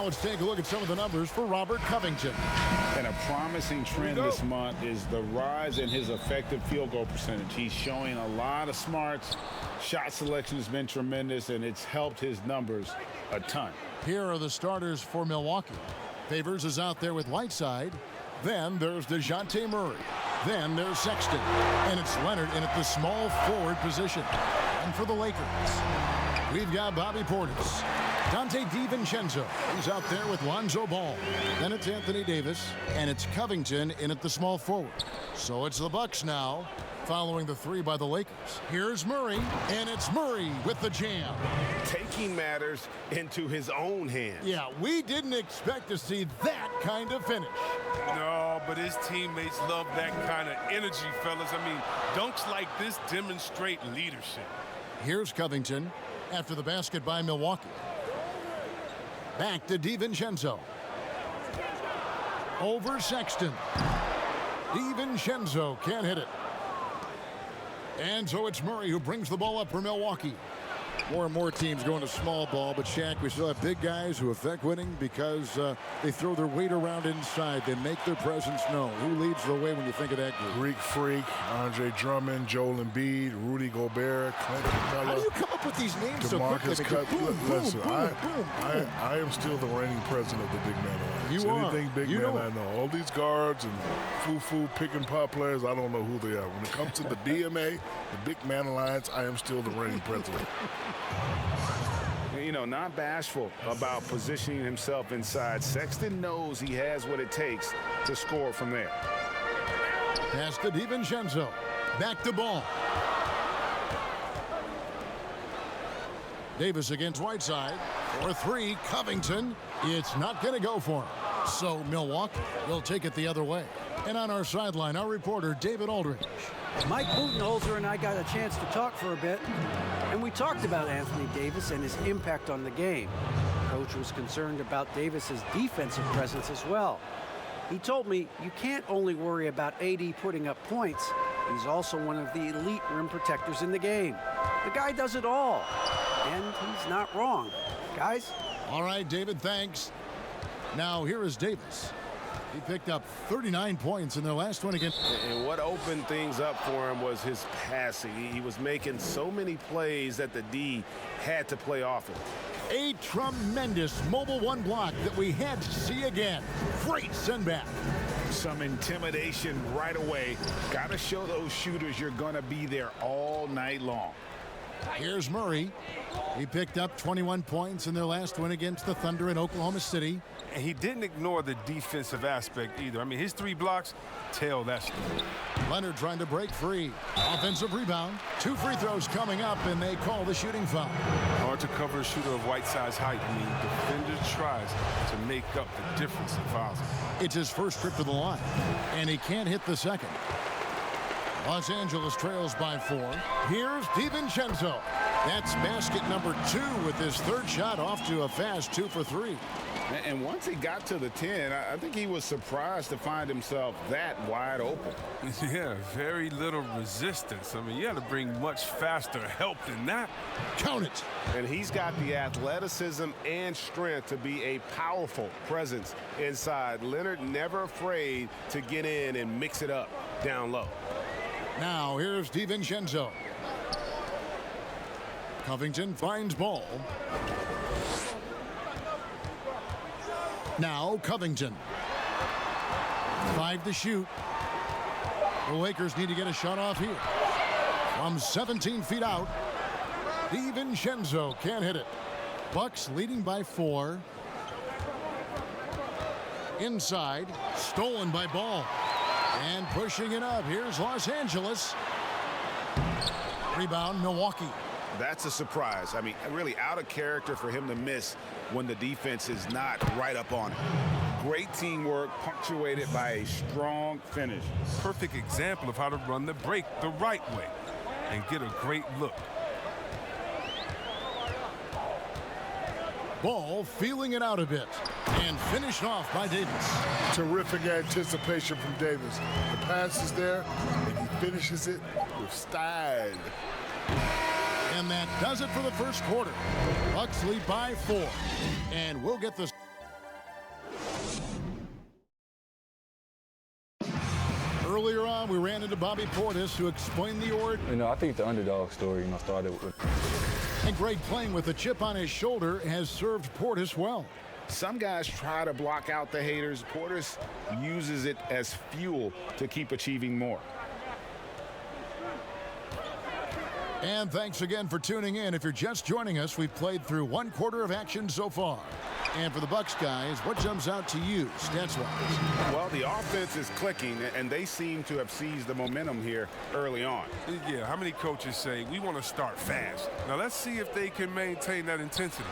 Now let's take a look at some of the numbers for Robert Covington. And a promising trend this month is the rise in his effective field goal percentage. He's showing a lot of smarts. Shot selection has been tremendous, and it's helped his numbers a ton. Here are the starters for Milwaukee. Favors is out there with Whiteside. Then there's DeJounte Murray. Then there's Sexton. And it's Leonard in at the small forward position. And for the Lakers, we've got Bobby Portis. Dante DiVincenzo. He's out there with Lonzo Ball. Then it's Anthony Davis. And it's Covington in at the small forward. So it's the Bucks now, following the three by the Lakers. Here's Murray, and it's Murray with the jam. Taking matters into his own hands. Yeah, we didn't expect to see that kind of finish. No, but his teammates love that kind of energy, fellas. I mean, dunks like this demonstrate leadership. Here's Covington after the basket by Milwaukee. Back to DiVincenzo. Over Sexton. DiVincenzo can't hit it. And so it's Murray who brings the ball up for Milwaukee. More and more teams going to small ball, but Shaq, we still have big guys who affect winning because they throw their weight around inside. They make their presence known. Who leads the way when you think of that group? Greek Freak, Andre Drummond, Joel Embiid, Rudy Gobert, Clint Capella. How do you come up with these names so quickly? Listen, I am still the reigning president of the Big Man Alliance. You are. Anything big you man, know I know. All these guards and foo-foo pick and pop players, I don't know who they are. When it comes to the DMA, the Big Man Alliance, I am still the reigning president. You know, not bashful about positioning himself inside. Sexton knows he has what it takes to score from there. Pass to DiVincenzo. Back to Ball. Davis against Whiteside. For three, Covington. It's not going to go for him. So Milwaukee will take it the other way. And on our sideline, our reporter, David Aldridge. Mike Budenholzer and I got a chance to talk for a bit, and we talked about Anthony Davis and his impact on the game. Coach was concerned about Davis's defensive presence as well. He told me you can't only worry about AD putting up points. He's also one of the elite rim protectors in the game. The guy does it all, and he's not wrong. Guys? All right, David, thanks. Now here is Davis. He picked up 39 points in their last one again. And what opened things up for him was his passing. He was making so many plays that the D had to play off it. A tremendous mobile one block that we had to see again. Great send back. Some intimidation right away. Got to show those shooters you're going to be there all night long. Here's Murray. He picked up 21 points in their last win against the Thunder in Oklahoma City. And he didn't ignore the defensive aspect either. I mean, his 3 blocks tell that story. Leonard trying to break free. Offensive rebound. 2 free throws coming up, and they call the shooting foul. Hard to cover a shooter of Whiteside's height. I mean, defender tries to make up the difference in fouls. It's his first trip to the line, and he can't hit the second. Los Angeles trails by 4. Here's DiVincenzo. That's basket number 2 with his third shot off to a fast 2 for 3. And once he got to the 10, I think he was surprised to find himself that wide open. Yeah, very little resistance. I mean, you got to bring much faster help than that. Count it. And he's got the athleticism and strength to be a powerful presence inside. Leonard never afraid to get in and mix it up down low. Now here's DiVincenzo. Covington finds Ball. Now Covington. 5 to shoot. The Lakers need to get a shot off here. From 17 feet out, DiVincenzo can't hit it. Bucks leading by 4. Inside, stolen by Ball. And pushing it up, here's Los Angeles. Rebound, Milwaukee. That's a surprise. I mean, really out of character for him to miss when the defense is not right up on it. Great teamwork, punctuated by a strong finish. Perfect example of how to run the break the right way and get a great look. Ball feeling it out a bit and finished off by Davis. Terrific anticipation from Davis. The pass is there, and he finishes it with style. And that does it for the first quarter. Bucks lead by 4. And we'll get this. on, we ran into Bobby Portis to explain the order. I think the underdog story, started with. And Greg, playing with a chip on his shoulder, has served Portis well. Some guys try to block out the haters. Portis uses it as fuel to keep achieving more. And thanks again for tuning in. If you're just joining us, we've played through 1 quarter of action so far. And for the Bucks guys, what jumps out to you stats-wise? Well, the offense is clicking, and they seem to have seized the momentum here early on. Yeah, how many coaches say, we want to start fast? Now, let's see if they can maintain that intensity.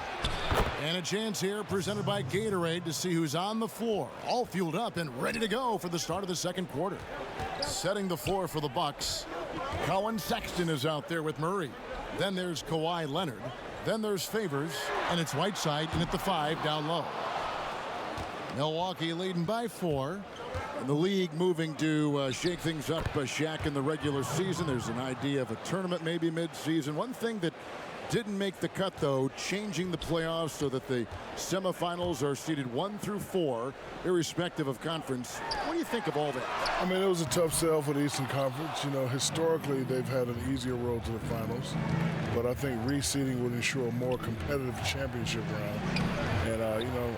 And a chance here presented by Gatorade to see who's on the floor, all fueled up and ready to go for the start of the second quarter. Setting the floor for the Bucks, Colin Sexton is out there with Murray. Then there's Kawhi Leonard. Then there's Favors, and it's Whiteside in at the 5 down low. Milwaukee leading by 4. And the league moving to shake things up Shaq in the regular season. There's an idea of a tournament maybe mid-season. One thing that didn't make the cut, though, changing the playoffs so that the semifinals are seeded 1 through 4, irrespective of conference. What do you think of all that? I mean, it was a tough sell for the Eastern Conference. Historically, they've had an easier road to the finals. But I think reseeding would ensure a more competitive championship round. And,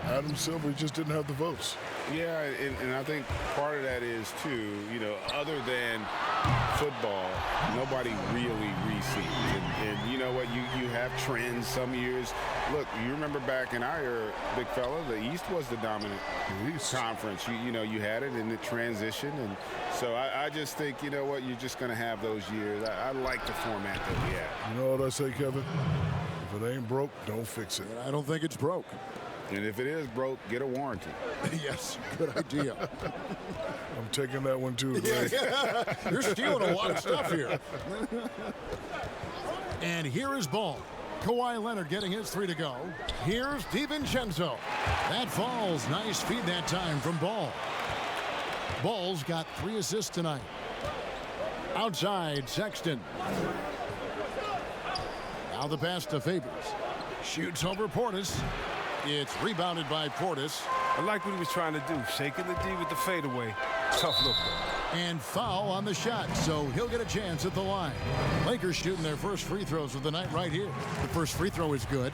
Adam Silver just didn't have the votes. Yeah, and I think part of that is, too, other than football, nobody really reseeds. And you know what? You have trends some years. Look, you remember back in our era, big fella, the East was the dominant conference. You had it in the transition. And so I just think, you're just going to have those years. I like the format that we have. You know what I say, Kevin? If it ain't broke, don't fix it. I don't think it's broke. And if it is broke, get a warranty. Yes, good idea. I'm taking that one, too. Yeah. You're stealing a lot of stuff here. And here is Ball. Kawhi Leonard getting his 3 to go. Here's DiVincenzo. That falls. Nice feed that time from Ball. Ball's got 3 assists tonight. Outside, Sexton. Now the pass to Favors. Shoots over Portis. It's rebounded by Portis. I like what he was trying to do, shaking the D with the fadeaway. Tough look, though. And foul on the shot, so he'll get a chance at the line. Lakers shooting their first free throws of the night right here. The first free throw is good.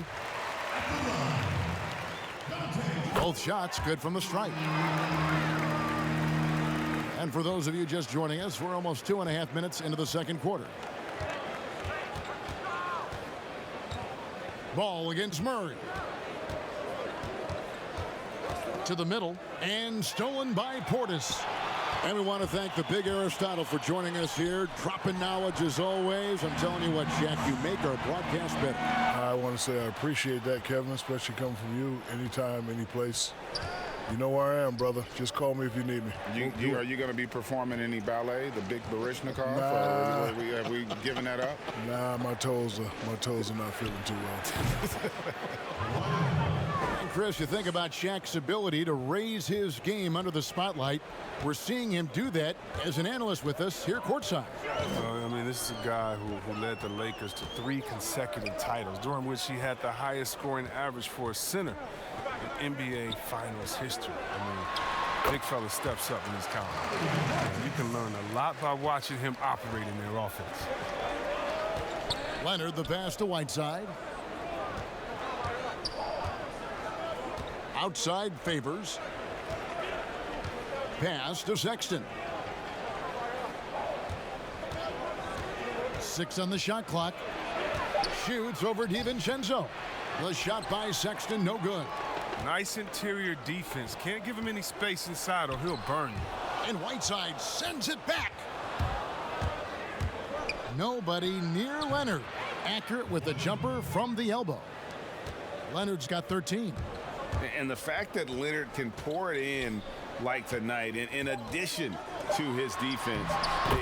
Both shots good from the stripe. And for those of you just joining us, we're almost 2.5 minutes into the second quarter. Ball against Murray. To the middle, and stolen by Portis. And we want to thank the big Aristotle for joining us here, dropping knowledge as always. I'm telling you what, Shaq, you make our broadcast better. I want to say I appreciate that, Kevin, especially coming from you, anytime, any place. You know where I am, brother. Just call me if you need me. Are you going to be performing any ballet, the big Baryshnikov? Nah. Or have we given that up? Nah, my toes are not feeling too well. Chris, you think about Shaq's ability to raise his game under the spotlight. We're seeing him do that as an analyst with us here courtside. This is a guy who led the Lakers to 3 consecutive titles, during which he had the highest scoring average for a center in NBA Finals history. Big fella steps up in his count. You can learn a lot by watching him operate in their offense. Leonard, the pass to Whiteside. Outside Favors. Pass to Sexton. 6 on the shot clock. Shoots over DiVincenzo. The shot by Sexton, no good. Nice interior defense. Can't give him any space inside or he'll burn you. And Whiteside sends it back. Nobody near Leonard. Accurate with the jumper from the elbow. Leonard's got 13. And the fact that Leonard can pour it in like tonight, in addition to his defense,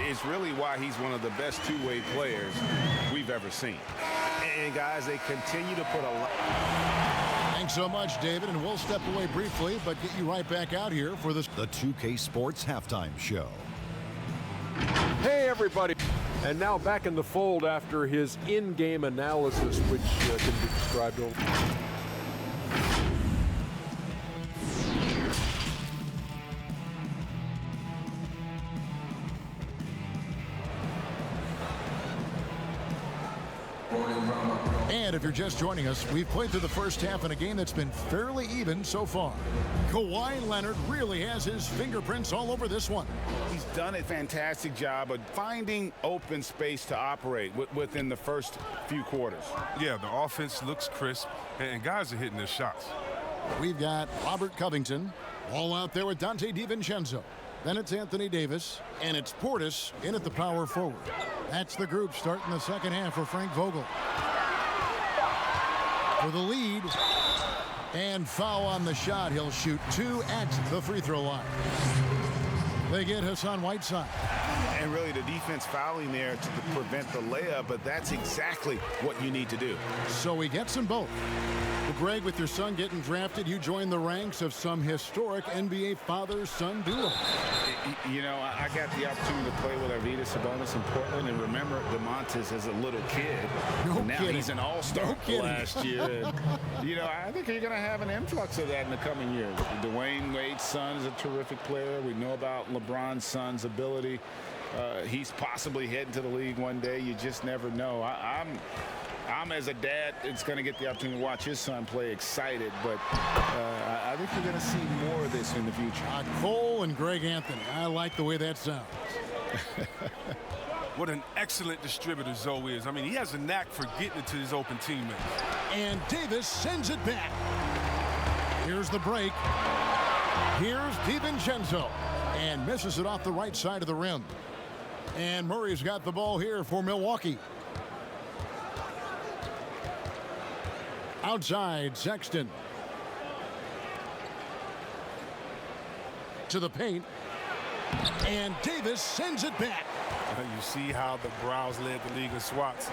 is really why he's one of the best two-way players we've ever seen. And guys, they continue to put a lot. Thanks so much, David, and we'll step away briefly, but get you right back out here for this. The 2K Sports Halftime Show. Hey, everybody. And now back in the fold after his in-game analysis, which can be described over. And if you're just joining us, we've played through the first half in a game that's been fairly even so far. Kawhi Leonard really has his fingerprints all over this one. He's done a fantastic job of finding open space to operate within the first few quarters. Yeah, the offense looks crisp, and guys are hitting their shots. We've got Robert Covington, all out there with Dante DiVincenzo. Then it's Anthony Davis, and it's Portis in at the power forward. That's the group starting the second half for Frank Vogel. For the lead, and foul on the shot. He'll shoot 2 at the free throw line. They get Hassan Whiteside. And really the defense fouling there to prevent the layup, but that's exactly what you need to do. So he gets them both. Well, Greg, with your son getting drafted, you joined the ranks of some historic NBA father-son duo. You know, I got the opportunity to play with Arvydas Sabonis in Portland, and remember DeMontis as a little kid. No now kidding. He's an all-star kidding. last year. And, you know, I think you're going to have an influx of that in the coming years. Dwayne Wade's son is a terrific player. We know about LeBron's son's ability. He's possibly heading to the league one day. You just never know. I'm as a dad, it's going to get the opportunity to watch his son play excited, but I think you're going to see more of this in the future. Cole and Greg Anthony. I like the way that sounds. What an excellent distributor Zoe is. I mean, he has a knack for getting it to his open teammates. And Davis sends it back. Here's the break. Here's DiVincenzo. And misses it off the right side of the rim. And Murray's got the ball here for Milwaukee. Outside, Sexton. To the paint. And Davis sends it back. You see how the Browns led the league in swats.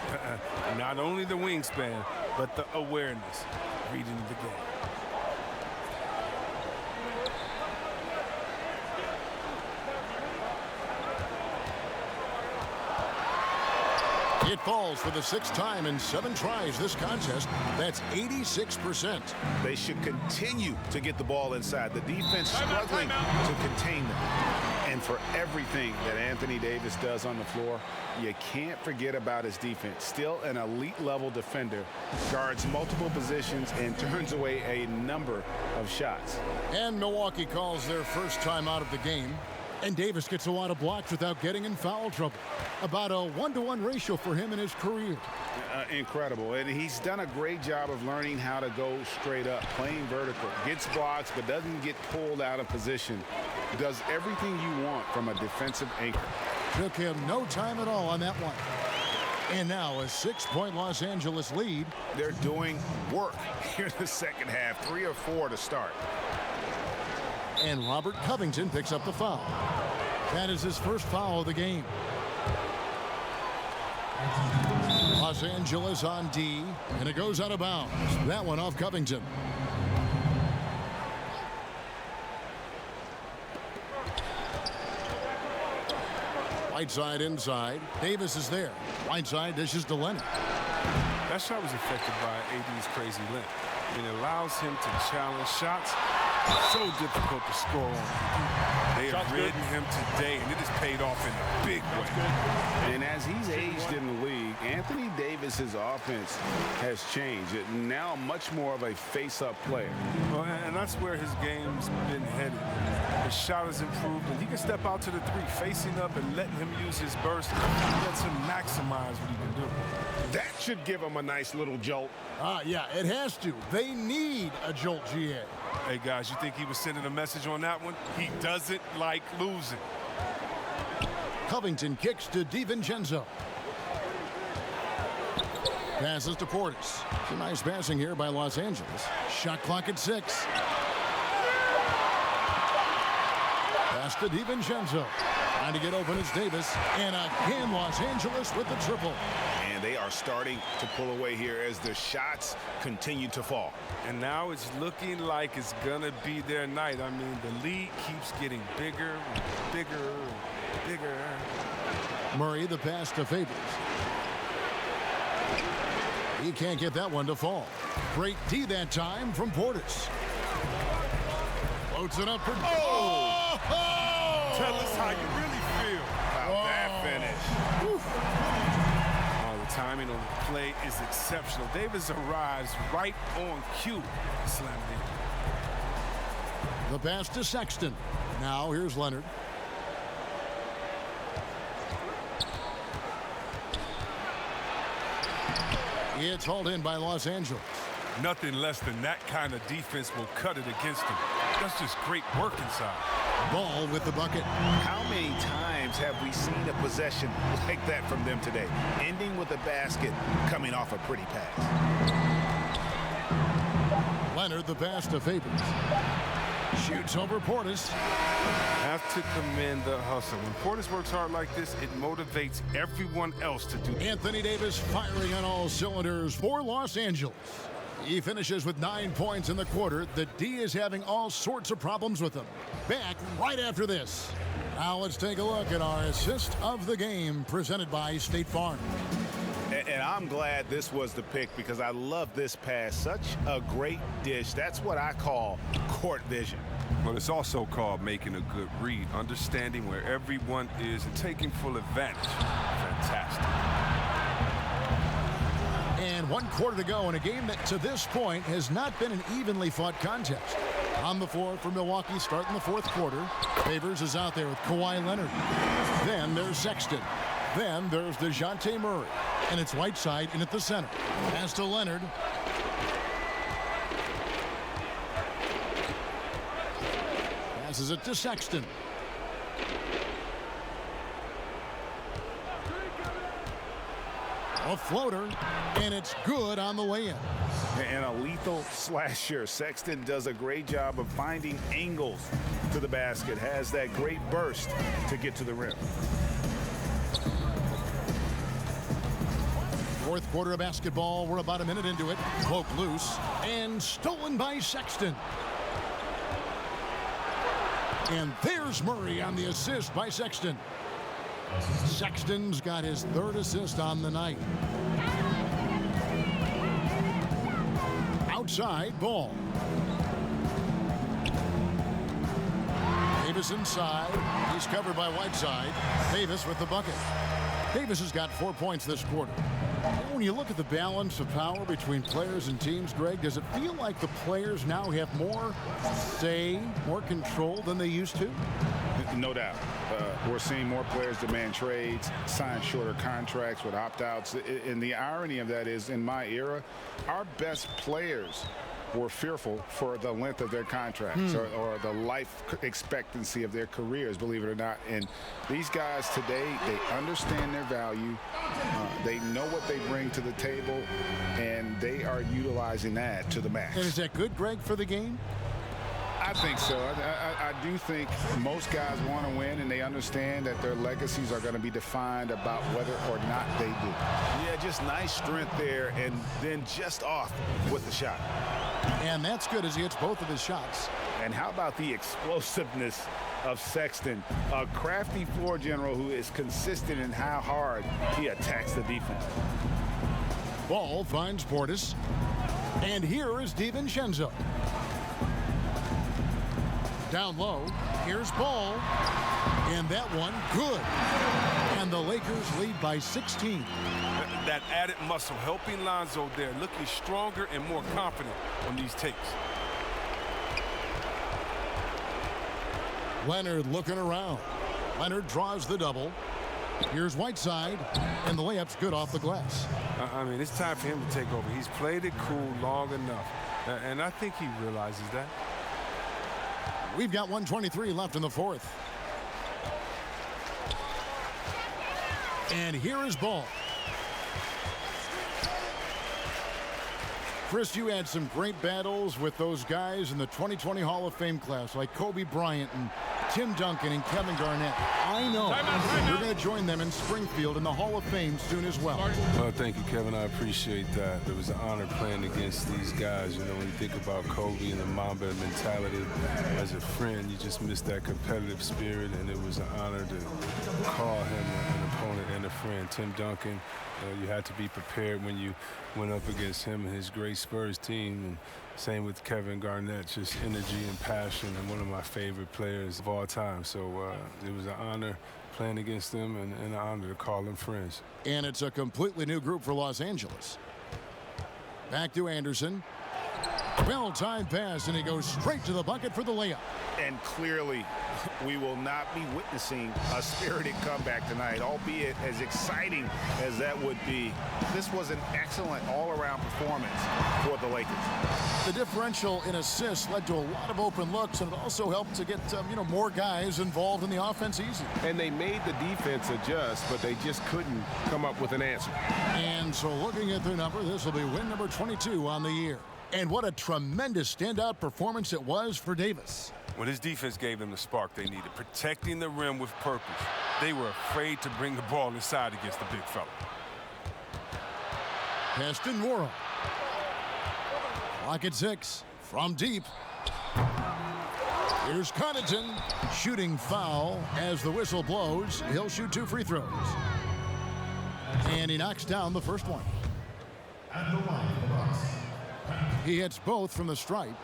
Not only the wingspan, but the awareness, reading the game. It falls for the 6th time in 7 tries this contest. That's 86%. They should continue to get the ball inside. The defense struggling to contain them. And for everything that Anthony Davis does on the floor, you can't forget about his defense. Still an elite level defender, guards multiple positions and turns away a number of shots. And Milwaukee calls their first time out of the game. And Davis gets a lot of blocks without getting in foul trouble. About a 1-to-1 ratio for him in his career. Incredible. And he's done a great job of learning how to go straight up, playing vertical. Gets blocks, but doesn't get pulled out of position. Does everything you want from a defensive anchor. Took him no time at all on that one. And now a 6-point Los Angeles lead. They're doing work here in the second half. 3 or 4 to start. And Robert Covington picks up the foul. That is his first foul of the game. Los Angeles on D, and it goes out of bounds. That one off Covington. Whiteside inside. Davis is there. Whiteside dishes to Leonard. That shot was affected by AD's crazy length. And it allows him to challenge shots. So difficult to score on. They have ridden him today, and it has paid off in a big way. And as he's aged in the league, Anthony Davis's offense has changed. Now much more of a face-up player. Well, and that's where his game's been headed. His shot has improved, and he can step out to the 3, facing up and letting him use his burst. Lets him maximize what he can do. That should give him a nice little jolt. Yeah, it has to. They need a jolt, GA. Hey, guys, you think he was sending a message on that one? He doesn't like losing. Covington kicks to DiVincenzo. Passes to Portis. Some nice passing here by Los Angeles. Shot clock at 6. Pass to DiVincenzo. Trying to get open is Davis. And again, Los Angeles with the triple. And they are starting to pull away here as the shots continue to fall. And now it's looking like it's going to be their night. I mean, the lead keeps getting bigger and bigger and bigger. Murray, the pass to Favors. He can't get that one to fall. Great D that time from Portis. Floats it up for... Oh! Tell us how you really feel. About that finish. Oh, the timing on the play is exceptional. Davis arrives right on cue. Slam it in. The pass to Sexton. Now here's Leonard. It's hauled in by Los Angeles. Nothing less than that kind of defense will cut it against them. That's just great work inside. Ball with the bucket. How many times have we seen a possession like that from them today? Ending with a basket, coming off a pretty pass. Leonard, the pass to Favors. Shoots over Portis. Have to commend the hustle. When Portis works hard like this, it motivates everyone else to do it. Anthony Davis firing on all cylinders for Los Angeles. He finishes with 9 points in the quarter. The D is having all sorts of problems with him. Back right after this. Now let's take a look at our assist of the game presented by State Farm. And I'm glad this was the pick because I love this pass. Such a great dish. That's what I call court vision. But it's also called making a good read, understanding where everyone is and taking full advantage. Fantastic. And 1 quarter to go in a game that to this point has not been an evenly fought contest. On the floor for Milwaukee starting the 4th quarter. Favors is out there with Kawhi Leonard. Then there's Sexton. Then there's DeJounte Murray. And it's Whiteside in at the center. Pass to Leonard. Passes it to Sexton. A floater, and it's good on the way in. And a lethal slasher. Sexton does a great job of finding angles to the basket. Has that great burst to get to the rim. 4th quarter of basketball. We're about a minute into it. Poke loose and stolen by Sexton. And there's Murray on the assist by Sexton. Sexton's got his 3rd assist on the night. Outside ball. Davis inside. He's covered by Whiteside. Davis with the bucket. Davis has got 4 points this quarter. When you look at the balance of power between players and teams, Greg, does it feel like the players now have more say, more control than they used to? No doubt. We're seeing more players demand trades, sign shorter contracts with opt-outs. And the irony of that is, in my era, our best players were fearful for the length of their contracts or the life expectancy of their careers, believe it or not. And these guys today, they understand their value. They know what they bring to the table, and they are utilizing that to the max. And is that good, Greg, for the game? I think so. I do think most guys want to win, and they understand that their legacies are going to be defined about whether or not they do. Yeah, just nice strength there, and then just off with the shot. And that's good as he hits both of his shots. And how about the explosiveness of Sexton, a crafty floor general who is consistent in how hard he attacks the defense. Ball finds Portis. And here is DiVincenzo. Down low, here's Ball, and that one good. And the Lakers lead by 16. That added muscle helping Lonzo there, looking stronger and more confident on these takes. Leonard looking around. Leonard draws the double. Here's Whiteside, and the layup's good off the glass. I mean, it's time for him to take over. He's played it cool long enough, and I think he realizes that. We've got 1:23 left in the 4th. And here is Ball. Chris, you had some great battles with those guys in the 2020 Hall of Fame class, like Kobe Bryant and Tim Duncan and Kevin Garnett. I know you're going to join them in Springfield in the Hall of Fame soon as well. Well, thank you, Kevin. I appreciate that. It was an honor playing against these guys. You know, when you think about Kobe and the Mamba mentality, as a friend, you just miss that competitive spirit, and it was an honor to call him an opponent and a friend. Tim Duncan, you had to be prepared when you went up against him and his great Spurs team. And same with Kevin Garnett, just energy and passion, and one of my favorite players of all time. So it was an honor playing against them and an honor to call them friends. And it's a completely new group for Los Angeles. Back to Anderson. Well-timed pass, and he goes straight to the bucket for the layup. And clearly, we will not be witnessing a spirited comeback tonight, albeit as exciting as that would be. This was an excellent all-around performance for the Lakers. The differential in assists led to a lot of open looks, and it also helped to get more guys involved in the offense easy. And they made the defense adjust, but they just couldn't come up with an answer. And so looking at their number, this will be win number 22 on the year. And what a tremendous standout performance it was for Davis. Well, his defense gave them the spark they needed, protecting the rim with purpose. They were afraid to bring the ball inside against the big fella. Peston Morrow. Clock at 6 from deep. Here's Connaughton. Shooting foul as the whistle blows. He'll shoot 2 free throws. And he knocks down the first one. He hits both from the stripe.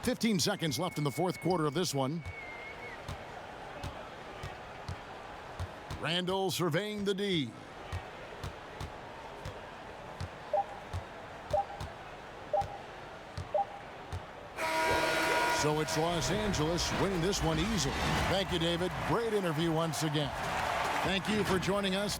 15 seconds left in the fourth quarter of this one. Randall surveying the D. So it's Los Angeles winning this one easily. Thank you, David. Great interview once again. Thank you for joining us.